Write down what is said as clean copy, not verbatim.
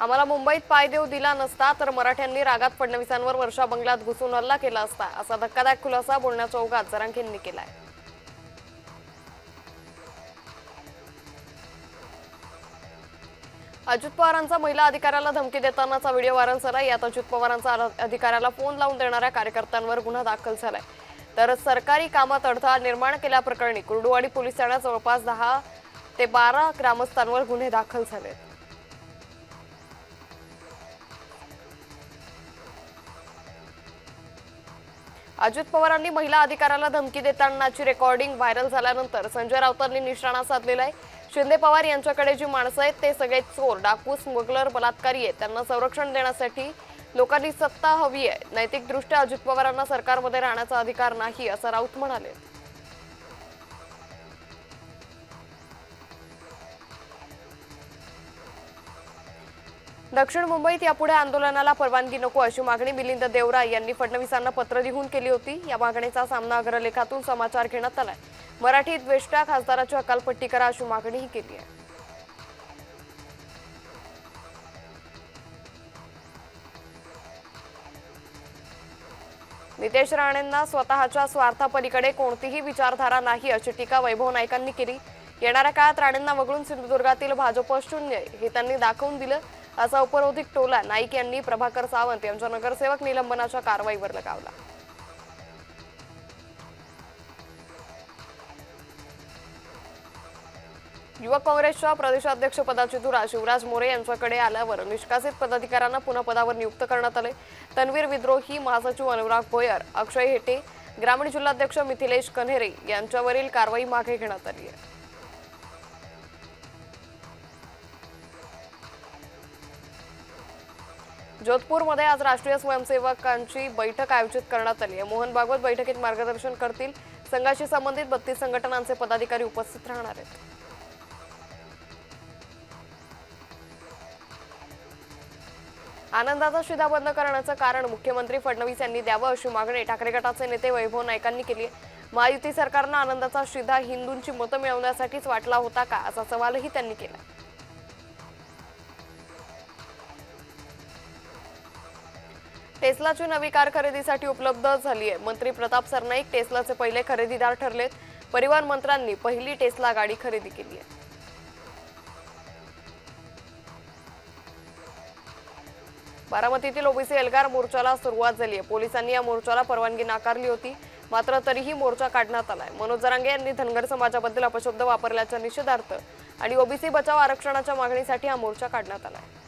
आम्हाला मुंबईत पाय देऊ दिला नसता तर मराठ्यांनी रागात फडणवीसांवर वर्षा बंगल्यात घुसून हल्ला केला असता, असा धक्कादायक खुलासा बोलण्याच्या ओघात जरांगेंनी केलाय. अजित पवारांचा महिला अधिकाऱ्याला धमकी देतानाचा व्हिडिओ व्हायरल झाला. यात अजित पवारांचा अधिकाऱ्याला फोन लावून देणाऱ्या कार्यकर्त्यांवर गुन्हा दाखल झालाय. तर सरकारी कामात अडथळा निर्माण केल्याप्रकरणी कुर्डुवाडी पोलीस ठाण्यात जवळपास 10 ते 12 ग्रामस्थांवर गुन्हे दाखल झालेत. अजित पवारांनी महिला अधिकाऱ्याला धमकी देतानाची रेकॉर्डिंग व्हायरल झाल्यानंतर संजय राऊतांनी निशाणा साधलेला आहे. शिंदे पवार यांच्याकडे जी माणसं आहेत ते सगळे चोर, डाकू, स्मगलर, बलात्कारी आहेत. त्यांना संरक्षण देण्यासाठी लोकांनी सत्ता हवी आहे. नैतिकदृष्ट्या अजित पवारांना सरकारमध्ये राहण्याचा अधिकार नाही, असं राऊत म्हणाले. दक्षिण मुंबईत यापुढे आंदोलनाला परवानगी नको अशी मागणी मिलिंद देवरा यांनी फडणवीसांना पत्र लिहून केली होती. या मागणीचा सामना अग्रलेखातून समाचार घेण्यात आलाय. मराठी द्वेष्टा खासदाराची हकालपट्टी करा अशी मागणीही केली आहे. नितेश राणेंना स्वतःच्या स्वार्थापलीकडे कोणतीही विचारधारा नाही अशी टीका वैभव नाईकांनी केली. येणाऱ्या काळात राणेंना वगळून सिंधुदुर्गातील भाजप शून्य हे त्यांनी दाखवून दिलं, असा उपरोधिक टोला नाईक यांनी प्रभाकर सावंत यांच्या नगरसेवक निलंबनाच्या कारवाईवर लगावला. युवक काँग्रेसच्या प्रदेशाध्यक्षपदाची धुरा शिवराज मोरे यांच्याकडे आल्यावर निष्कासित पदाधिकाऱ्यांना पुन्हा पदावर नियुक्त करण्यात आले. तन्वीर विद्रोही, महासचिव अनुराग भोयर, अक्षय हेटे, ग्रामीण जिल्हाध्यक्ष मिथिलेश कन्हेरे यांच्यावरील कारवाई मागे घेण्यात आली आहे. जोधपूरमध्ये आज राष्ट्रीय स्वयंसेवकांची बैठक आयोजित करण्यात आली आहे. मोहन भागवत बैठकीत मार्गदर्शन करतील. संघाशी संबंधित 32 संघटनांचे पदाधिकारी उपस्थित राहणार आहेत. आनंदाचा शिधा बंद करण्याचं कारण मुख्यमंत्री फडणवीस यांनी द्यावं अशी मागणी ठाकरे गटाचे नेते वैभव नाईकांनी केली आहे. महायुती सरकारनं आनंदाचा शिधा हिंदूंची मतं मिळवण्यासाठीच वाटला होता का, असा सवालही त्यांनी केला. टेस्लाची नवी कार खरेदीसाठी उपलब्ध झाली आहे. मंत्री प्रताप सरनाईक टेस्लाचे पहिले खरेदीदार ठरलेत. परिवहन मंत्र्यांनी पहिली टेस्ला गाडी खरेदी केली आहे. बारामतीतील ओबीसी एल्गार मोर्चाला सुरुवात झाली आहे. पोलिसांनी या मोर्चाला परवानगी नाकारली होती, मात्र तरीही मोर्चा काढण्यात आलाय. मनोज जरांगे यांनी धनगर समाजाबद्दल अपशब्द वापरल्याच्या निषेधार्थ आणि ओबीसी बचाव आरक्षणाच्या मागणीसाठी हा मोर्चा काढण्यात आलाय.